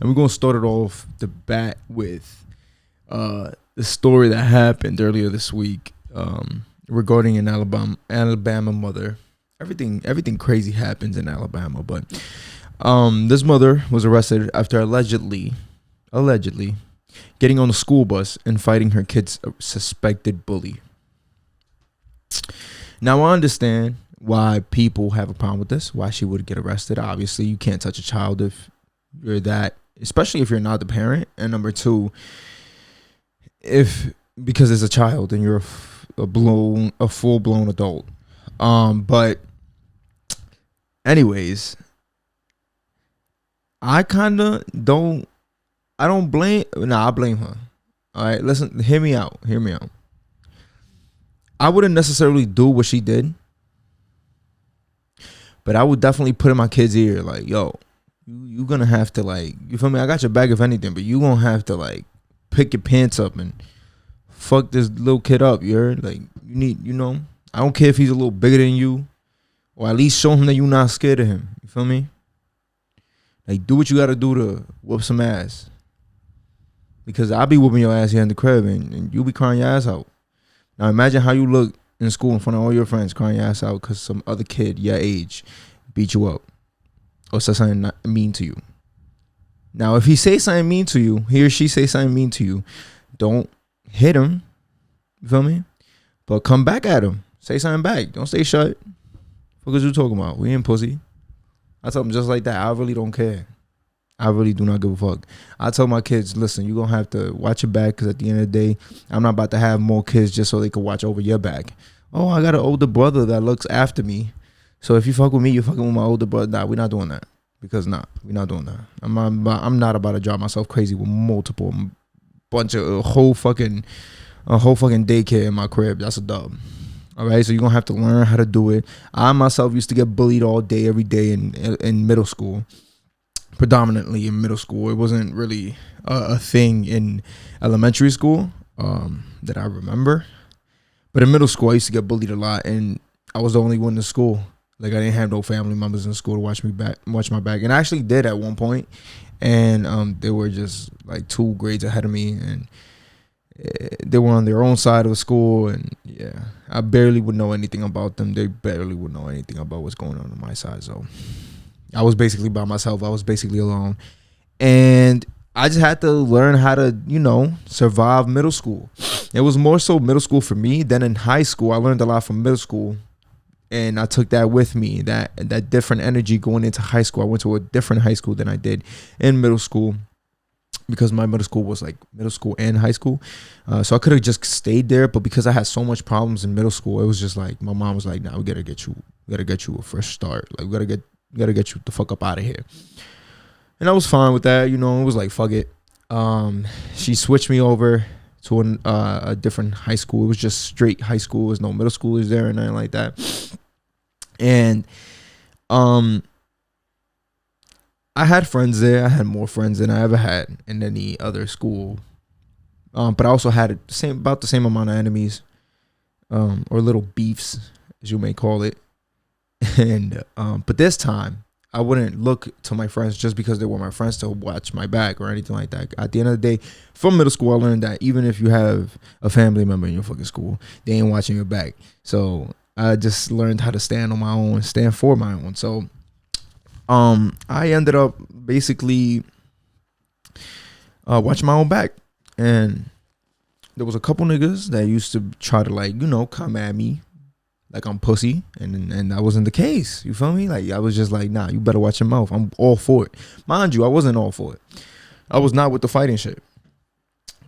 And we're gonna start it off the bat with the story that happened earlier this week regarding an Alabama mother. Everything crazy happens in Alabama, but this mother was arrested after allegedly getting on the school bus and fighting her kid's suspected bully. Now I understand why people have a problem with this, why she would get arrested. Obviously, you can't touch a child if you're that, especially if you're not the parent. And number two, because it's a child and you're a full-blown adult. But anyways, I don't blame her. All right, listen, hear me out. I wouldn't necessarily do what she did, but I would definitely put in my kid's ear, like, yo, you gonna have to, like, you feel me? I got your back if anything, but you gonna have to, like, pick your pants up and fuck this little kid up. You're like, you need, I don't care if he's a little bigger than you, or at least show him that you're not scared of him. You feel me? Like, do what you gotta do to whoop some ass. Because I'll be whooping your ass here in the crib and you'll be crying your ass out. Now imagine how you look in school in front of all your friends crying your ass out because some other kid your age beat you up or said something not mean to you. Now if he say something mean to you, he or she say something mean to you, don't hit him. You feel me? But come back at him. Say something back. Don't stay shut. What is you talking about? We ain't pussy. I tell them just like that. I really don't care. I really do not give a fuck. I tell my kids, listen, you're going to have to watch your back because at the end of the day, I'm not about to have more kids just so they can watch over your back. Oh, I got an older brother that looks after me. So if you fuck with me, you're fucking with my older brother. Nah, we're not doing that. Because we're not doing that. I'm not about to drive myself crazy with multiple bunch of a whole fucking daycare in my crib. That's a dub. All right, so you're going to have to learn how to do it. I myself used to get bullied all day, every day in middle school. Predominantly in middle school. It wasn't really a thing in elementary school that I remember. But in middle school, I used to get bullied a lot, and I was the only one in school. Like, I didn't have no family members in school to watch my back. And I actually did at one point, and they were just like 2 grades ahead of me, and they were on their own side of the school, and yeah, I barely would know anything about them. They barely would know anything about what's going on my side, so I was basically by myself. I was basically alone. And I just had to learn how to, survive middle school. It was more so middle school for me than in high school. I learned a lot from middle school. And I took that with me, that different energy going into high school. I went to a different high school than I did in middle school because my middle school was like middle school and high school. So I could have just stayed there. But because I had so much problems in middle school, it was just like my mom was like, nah, we got to get you a fresh start. Like, we got to get you the fuck up out of here. And I was fine with that. It was like, fuck it. She switched me over to a different high school. It was just straight high school. There was no middle schoolers there or nothing like that. And I had friends there. I had more friends than I ever had in any other school. But I also had about the same amount of enemies, or little beefs, as you may call it. And but this time I wouldn't look to my friends just because they were my friends to watch my back or anything like that. At the end of the day, from middle school, I learned that even if you have a family member in your fucking school, they ain't watching your back. So I just learned how to stand on my own, stand for my own. So I ended up basically watching my own back. And there was a couple niggas that used to try to come at me like I'm pussy, and that wasn't the case. You feel me? Like, I was just like, nah, you better watch your mouth. I'm all for it. Mind you, I wasn't all for it. I was not with the fighting shit.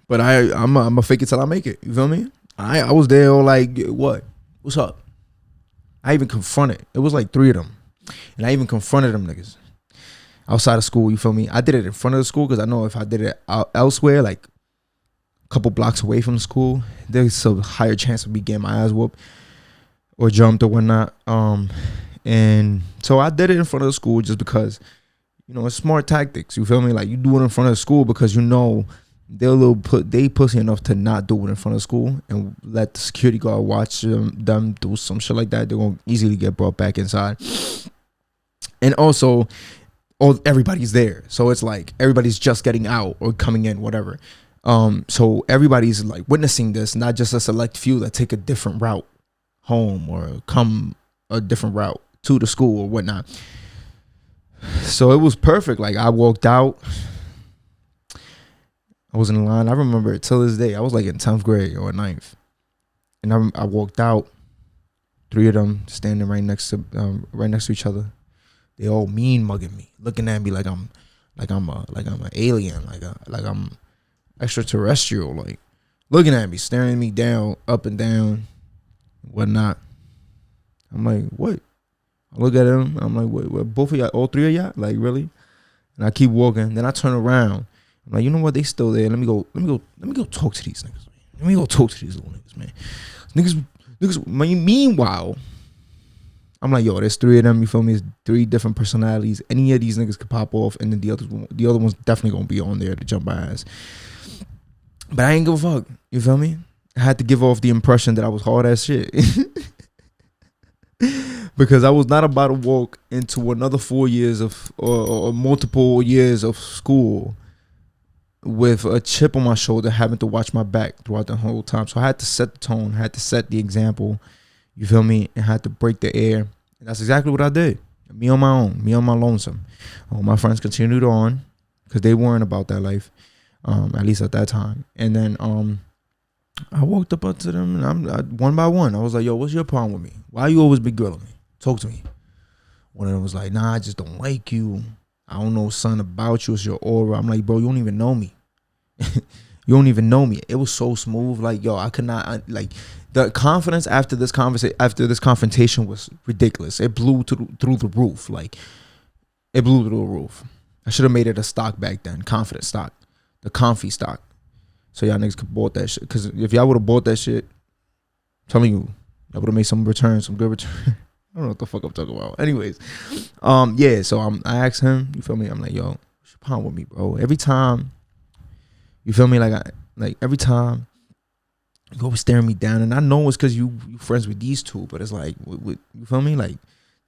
But I'm a fake it till I make it. You feel me? I was there all like, what's up? I even confronted. It was like 3 of them, and I even confronted them niggas outside of school. You feel me? I did it in front of the school because I know if I did it elsewhere, like a couple blocks away from the school, there's a higher chance of me getting my ass whooped or jumped or whatnot. And so I did it in front of the school just because, it's smart tactics. You feel me? Like, you do it in front of the school because they pussy enough to not do it in front of school and let the security guard watch them do some shit like that. They're gonna easily get brought back inside. And also everybody's there. So it's like everybody's just getting out or coming in, whatever. So everybody's like witnessing this, not just a select few that take a different route home or come a different route to the school or whatnot. So it was perfect. Like I walked out. I was in line. I remember it till this day. I was like in 10th grade or 9th. And I walked out. 3 of them standing right next to each other. They all mean mugging me, looking at me like I'm an alien, like I'm extraterrestrial, like looking at me, staring me down, up and down, whatnot. I'm like, what? I look at him. I'm like, what? Both of y'all, all 3 of y'all, like really? And I keep walking. Then I turn around. I'm like, you know what? They still there. Let me go talk to these niggas. Man. Let me go talk to these little niggas, man. Niggas. Meanwhile, I'm like, yo, there's 3 of them. You feel me? It's 3 different personalities. Any of these niggas could pop off, and then the other one's definitely gonna be on there to jump my ass. But I ain't give a fuck. You feel me? I had to give off the impression that I was hard as shit. Because I was not about to walk into another 4 years of or multiple years of school with a chip on my shoulder, having to watch my back throughout the whole time. So I had to set the tone, had to set the example, you feel me, and had to break the air. And that's exactly what I did. Me on my own, me on my lonesome. My friends continued on because they weren't about that life, at least at that time. And then I walked up to them, and I one by one, I was like, yo, what's your problem with me? Why you always be grilling me? Talk to me. One of them was like, nah, I just don't like you. I don't know something about you. It's your aura. I'm like, bro, you don't even know me. You don't even know me. It was so smooth. Like, yo, I could not, like, the confidence after this confrontation was ridiculous. It blew through the roof. Like, it blew through the roof. I should have made it a stock back then. Confident stock. The comfy stock. So y'all niggas could bought that shit. Because if y'all would have bought that shit, I'm telling you, y'all would have made some returns, some good return. I don't know what the fuck I'm talking about. Anyways, yeah, so I asked him, you feel me? I'm like, yo, what's your problem with me, bro? Every time, you feel me? Like every time you always staring me down, and I know it's because you friends with these 2, but it's like, you feel me? Like,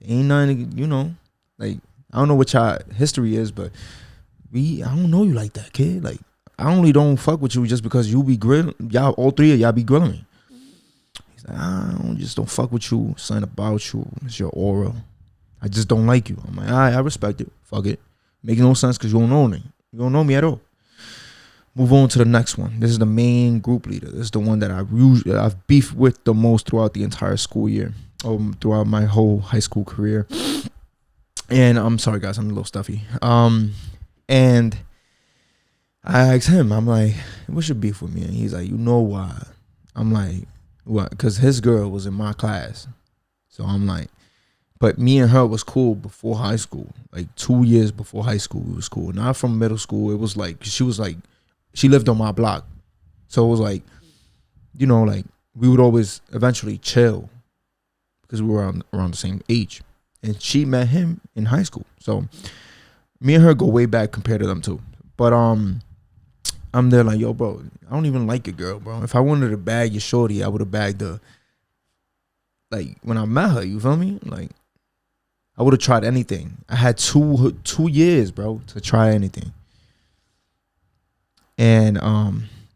ain't nothing, you know, like, I don't know what y'all history is, but I don't know you like that, kid. Like, I only don't fuck with you just because you be grilling, y'all, all 3 of y'all be grilling me. Like, I just don't fuck with you. Something about you. It's your aura. I just don't like you. I'm like, all right, I respect it. Fuck it. Making no sense because you don't know me. You don't know me at all. Move on to the next one. This is the main group leader. This is the one that I've beefed with the most throughout the entire school year. Throughout my whole high school career. And I'm sorry, guys. I'm a little stuffy. And I asked him, I'm like, what's your beef with me? And he's like, you know why? I'm like, what? Because his girl was in my class. So I'm like, but me and her was cool before high school. Like 2 years before high school, we was cool. Not from middle school. It was like, she lived on my block. So it was like, you know, like we would always eventually chill because we were around the same age. And she met him in high school. So me and her go way back compared to them too. But I'm there like, yo, bro, I don't even like your girl, bro. If I wanted to bag your shorty, I would have bagged her. Like, when I met her, you feel me? Like, I would have tried anything. I had two years, bro, to try anything. And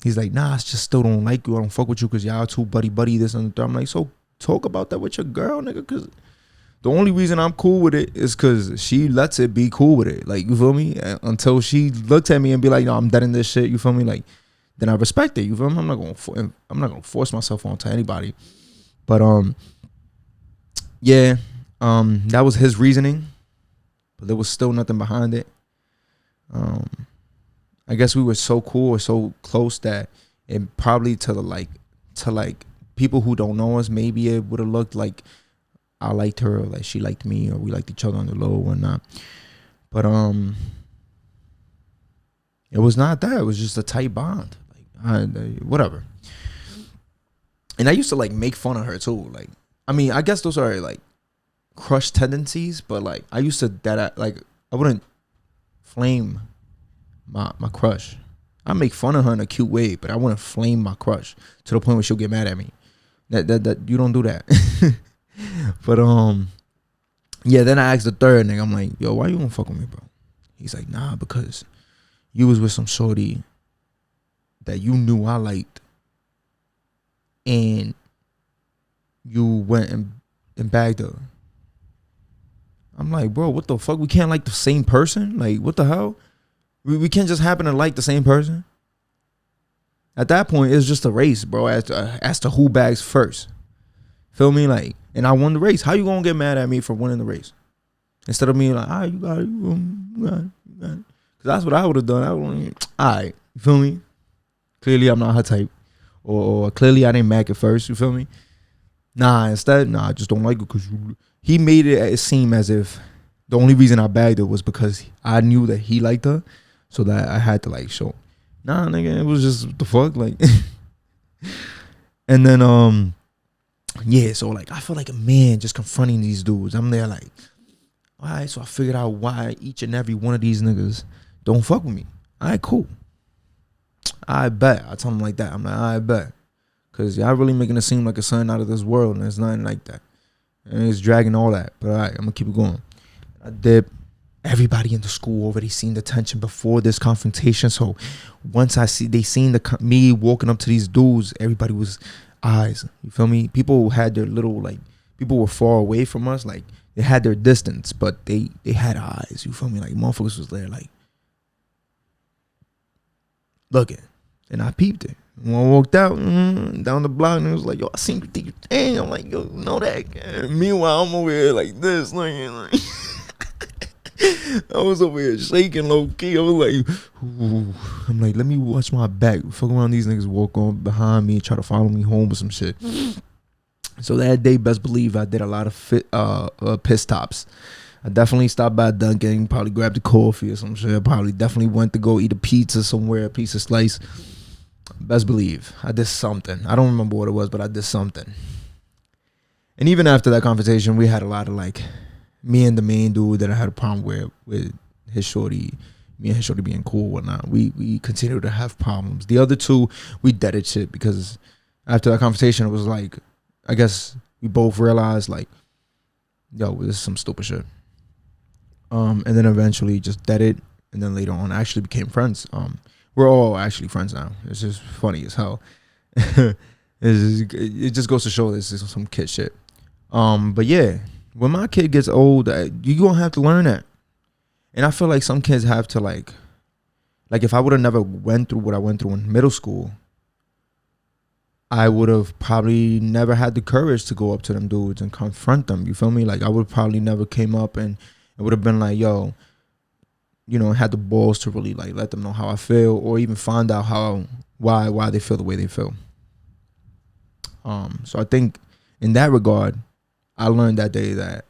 he's like, nah, I just still don't like you. I don't fuck with you because y'all too buddy, this and the third. I'm like, so talk about that with your girl, nigga, because the only reason I'm cool with it is because she lets it be cool with it. Like, you feel me? Until she looks at me and be like, no, I'm dead in this shit. You feel me? Like, then I respect it. You feel me? I'm not gonna force myself onto anybody. But yeah, that was his reasoning, but there was still nothing behind it. I guess we were so cool or so close that it probably to people who don't know us, maybe it would have looked like I liked her, or like she liked me, or we liked each other on the low or not. But it was not that. It was just a tight bond. Like, whatever. And I used to like make fun of her too. Like, I mean, I guess those are like crush tendencies, but like I used to I wouldn't flame my crush. I make fun of her in a cute way, but I wouldn't flame my crush to the point where she'll get mad at me. That you don't do that. But yeah, then I asked the third nigga, I'm like, yo, why you gonna fuck with me, bro? He's like, nah, because you was with some shorty that you knew I liked, and you went and bagged her. I'm like, bro, what the fuck? We can't like the same person? Like, what the hell? We can't just happen to like the same person? At that point, it's just a race, bro, as to who bags first. Feel me? Like, and I won the race. How you gonna get mad at me for winning the race? Instead of me like, all right, you got it, you got it. Because that's what I would have done. I would, all right, you feel me? Clearly, I'm not her type. Or clearly, I didn't mag it first, you feel me? Instead, I just don't like it because he made it seem as if the only reason I bagged her was because I knew that he liked her, so that I had to like show. Nah, nigga, it was just what the fuck, like. And then yeah, so like I feel like a man just confronting these dudes. I'm there like, all right, so I figured out why each and every one of these niggas don't fuck with me. All right, cool. I bet. I tell them like that. I'm like, I bet. Because y'all really making it seem like a son out of this world, and it's nothing like that. And it's dragging all that. But all right, I'm going to keep it going. I dip. Everybody in the school already seen the tension before this confrontation. So once they seen me walking up to these dudes, everybody was eyes. You feel me? People had their little, like, people were far away from us. Like, they had their distance, but they had eyes. You feel me? Like, motherfuckers was there, like, looking. And I peeped it. When I walked out down the block, and it was like, yo, I seen you think you dang. I'm like, yo, you know that? And meanwhile, I'm over here like this, like I was over here shaking low key. I was like, ooh. I'm like, let me watch my back. Fuck around, these niggas walk on behind me and try to follow me home with some shit. So that day, best believe I did a lot of piss stops. I definitely stopped by Dunkin', probably grabbed a coffee or some shit. I probably definitely went to go eat a pizza somewhere, a pizza slice. Best believe I did something. I don't remember what it was, but I did something. And even after that conversation, we had a lot of like, me and the main dude that I had a problem with his shorty, me and his shorty being cool and whatnot. We continued to have problems. The other two, we deaded shit because after that conversation, it was like, I guess we both realized like, yo, this is some stupid shit. And then eventually just deaded, and then later on actually became friends. We're all actually friends now. It's just funny as hell. It just goes to show this is some kid shit. But yeah, when my kid gets old, you gonna have to learn that. And I feel like some kids have to like if I would have never went through what I went through in middle school, I would have probably never had the courage to go up to them dudes and confront them. You feel me? Like I would probably never came up and it would have been like, yo, you know, had the balls to really like let them know how I feel, or even find out why they feel the way they feel. So I think in that regard, I learned that day that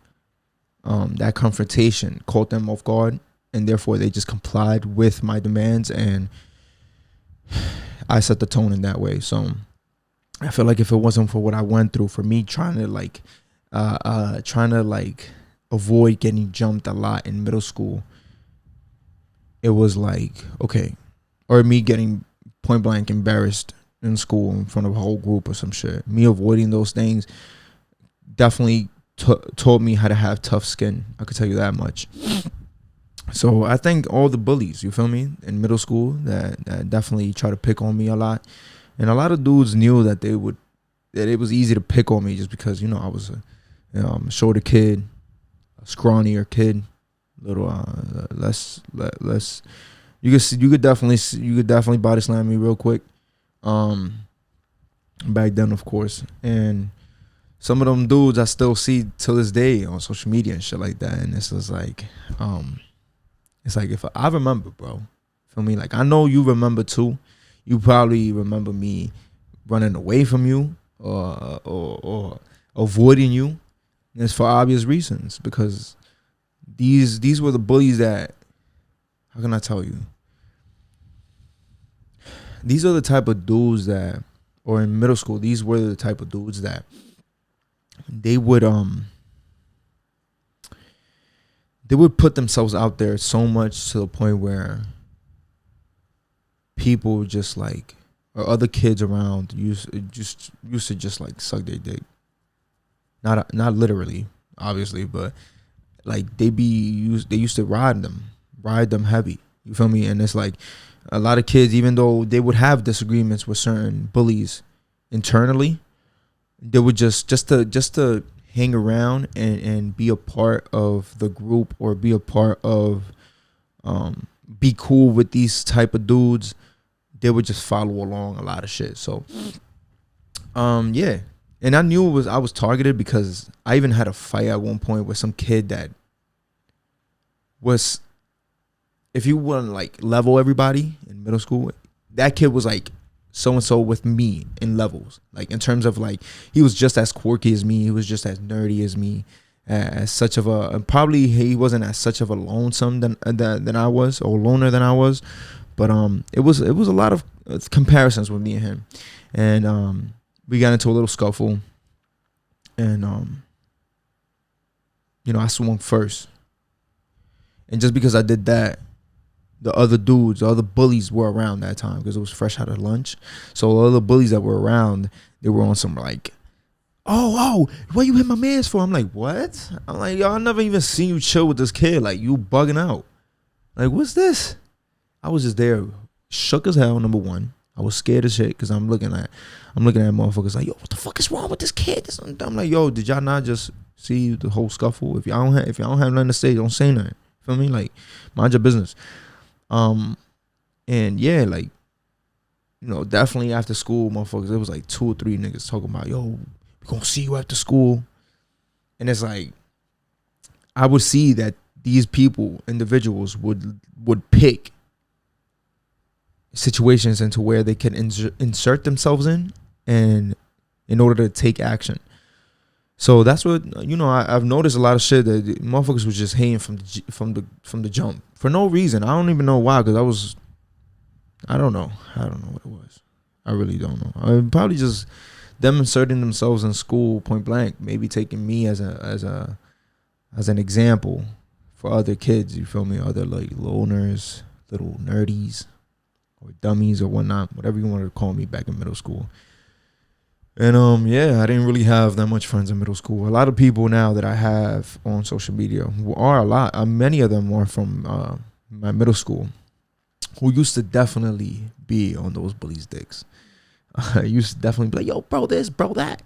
that confrontation caught them off guard, and therefore they just complied with my demands, and I set the tone in that way. So I feel like if it wasn't for what I went through, for me trying to avoid getting jumped a lot in middle school, it was like, okay, or me getting point blank embarrassed in school in front of a whole group or some shit. Me avoiding those things definitely taught me how to have tough skin. I could tell you that much. So I think all the bullies, you feel me, in middle school that definitely try to pick on me a lot. And a lot of dudes knew that it was easy to pick on me just because, you know, I was a shorter kid, a scrawnier kid, little less. You could definitely body slam me real quick. Back then, of course, and some of them dudes I still see till this day on social media and shit like that. And it's just like, it's like if I remember, bro, feel me? Like I know you remember too. You probably remember me running away from you or avoiding you. And it's for obvious reasons, because these were the bullies that, how can I tell you? These are the type of dudes that, or in middle school, these were the type of dudes that they would put themselves out there so much to the point where people just like, or other kids around used to just like suck their dick. Not literally, obviously, but like they used to ride them. ride them heavy. You feel me? And it's like a lot of kids, even though they would have disagreements with certain bullies internally, they would just to hang around and be a part of the group, or be a part of be cool with these type of dudes. They would just follow along a lot of shit. So yeah. And I knew I was targeted, because I even had a fight at one point with some kid that was, if you want to like level everybody in middle school, that kid was like so and so with me in levels. Like in terms of like, he was just as quirky as me. He was just as nerdy as me. As such of a, probably he wasn't as such of a lonesome than I was, or loner than I was. But it was a lot of comparisons with me and him, and we got into a little scuffle, and I swung first, and just because I did that, the other bullies were around that time, because it was fresh out of lunch. So the other bullies that were around, they were on some like, oh, what you hit my mans for? I'm like, what? I'm like, yo, I never even seen you chill with this kid. Like, you bugging out. Like, what's this? I was just there, shook as hell. Number one, I was scared as shit, because I'm looking at motherfuckers like, yo, what the fuck is wrong with this kid? I'm like, yo, did y'all not just see the whole scuffle? If y'all don't have nothing to say, don't say nothing. Feel me? Like, mind your business. And yeah, like, definitely after school, motherfuckers, it was like 2 or 3 niggas talking about, yo, we gonna see you after school. And it's like, I would see that these individuals would pick situations into where they can insert themselves in order to take action. So that's what, I've noticed a lot of shit that motherfuckers was just hating from the jump for no reason. I don't even know why, because I don't know what it was. I really don't know. I probably just them inserting themselves in school point blank, maybe taking me as an example for other kids. You feel me? Other like loners, little nerdies, or dummies, or whatnot, whatever you wanted to call me back in middle school. And yeah, I didn't really have that much friends in middle school. A lot of people now that I have on social media, many of them are from my middle school, who used to definitely be on those bullies' dicks. I used to definitely be like, yo, bro this, bro that.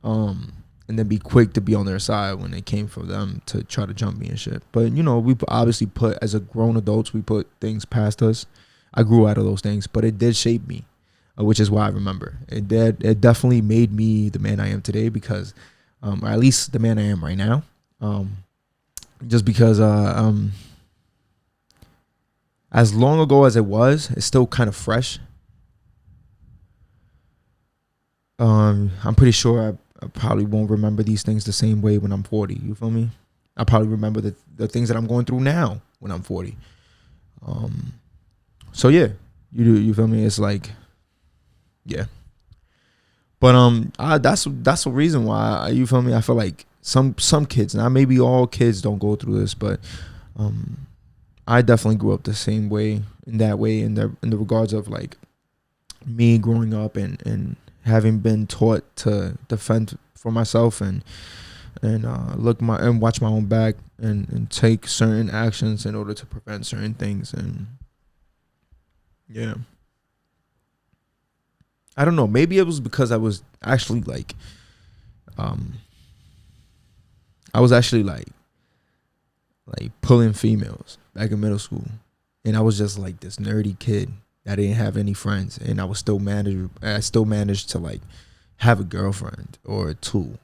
And then be quick to be on their side when it came for them to try to jump me and shit. But, we obviously as a grown adults, we put things past us. I grew out of those things, but it did shape me, which is why I remember. It definitely made me the man I am today, because, or at least the man I am right now. Just because as long ago as it was, it's still kind of fresh. I'm pretty sure I probably won't remember these things the same way when I'm 40. You feel me? I probably remember the things that I'm going through now when I'm 40. So yeah, you feel me? It's like, yeah. But that's the reason why, you feel me? I feel like some kids, now maybe all kids don't go through this, but I definitely grew up the same way, in the regards of like me growing up and having been taught to defend for myself and watch my own back and take certain actions in order to prevent certain things. And yeah, I don't know, maybe it was because I was actually like pulling females back in middle school, and I was just like this nerdy kid that didn't have any friends, and I still managed to like have a girlfriend or two.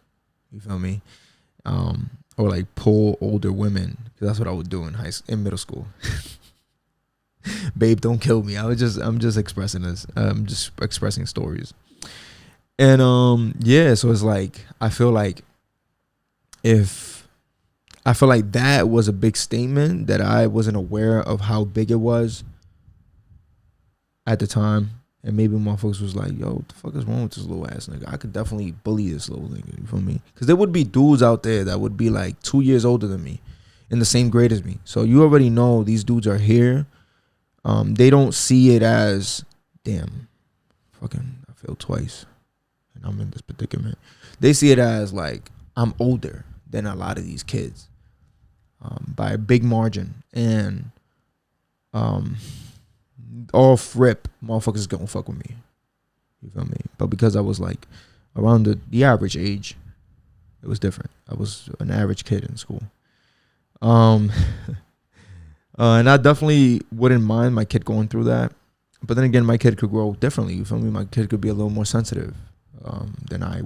You feel me? Or like pull older women, because that's what I would do in middle school. Babe, don't kill me. I'm just expressing this. I'm just expressing stories. And yeah, so it's like I feel like that was a big statement that I wasn't aware of how big it was at the time. And maybe motherfuckers was like, yo, what the fuck is wrong with this little ass nigga? I could definitely bully this little nigga. You feel me? Because there would be dudes out there that would be like 2 years older than me, in the same grade as me. So you already know these dudes are here. They don't see it as, damn, fucking, I failed twice and I'm in this predicament. They see it as like, I'm older than a lot of these kids, by a big margin. And um, off rip, motherfuckers gonna fuck with me. You feel me? But because I was like around the average age, it was different. I was an average kid in school. And I definitely wouldn't mind my kid going through that. But then again, my kid could grow differently. You feel me? My kid could be a little more sensitive than I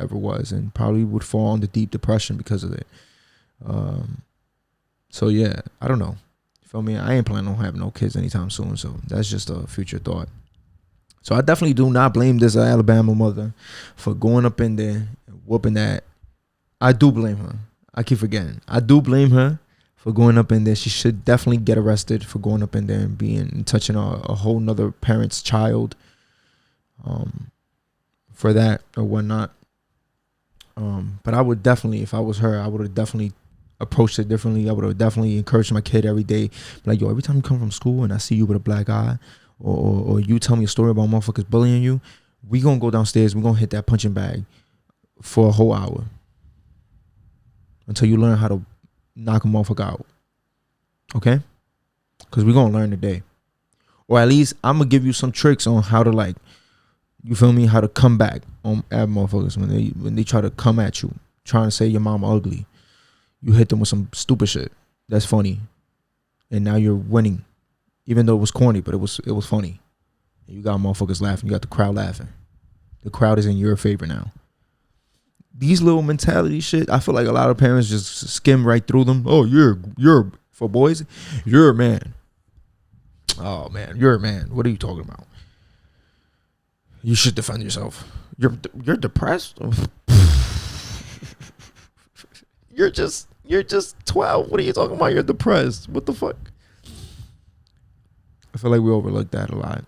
ever was, and probably would fall into deep depression because of it. So yeah, I don't know. You feel me? I ain't planning on having no kids anytime soon. So that's just a future thought. So I definitely do not blame this Alabama mother for going up in there and whooping that. I do blame her. I keep forgetting. I do blame her for going up in there. She should definitely get arrested for going up in there and touching a whole nother parent's child. For that or whatnot. But I would definitely, if I was her, I would have definitely approached it differently. I would have definitely encouraged my kid every day. Like, yo, every time you come from school and I see you with a black eye, or you tell me a story about motherfuckers bullying you, we gonna go downstairs, we gonna hit that punching bag for a whole hour until you learn how to knock a motherfucker out. Okay? Because we gonna learn today. Or at least I'm gonna give you some tricks on how to, like, you feel me, how to come back at motherfuckers when they try to come at you, trying to say your mom ugly. You hit them with some stupid shit that's funny, and now you're winning, even though it was corny, but it was funny. And you got motherfuckers laughing. You got the crowd laughing. The crowd is in your favor now. These little mentality shit, I feel like a lot of parents just skim right through them. Oh, you're for boys, you're a man. Oh man, you're a man. What are you talking about? You should defend yourself. You're depressed. You're just 12. What are you talking about? You're depressed. What the fuck? I feel like we overlook that a lot.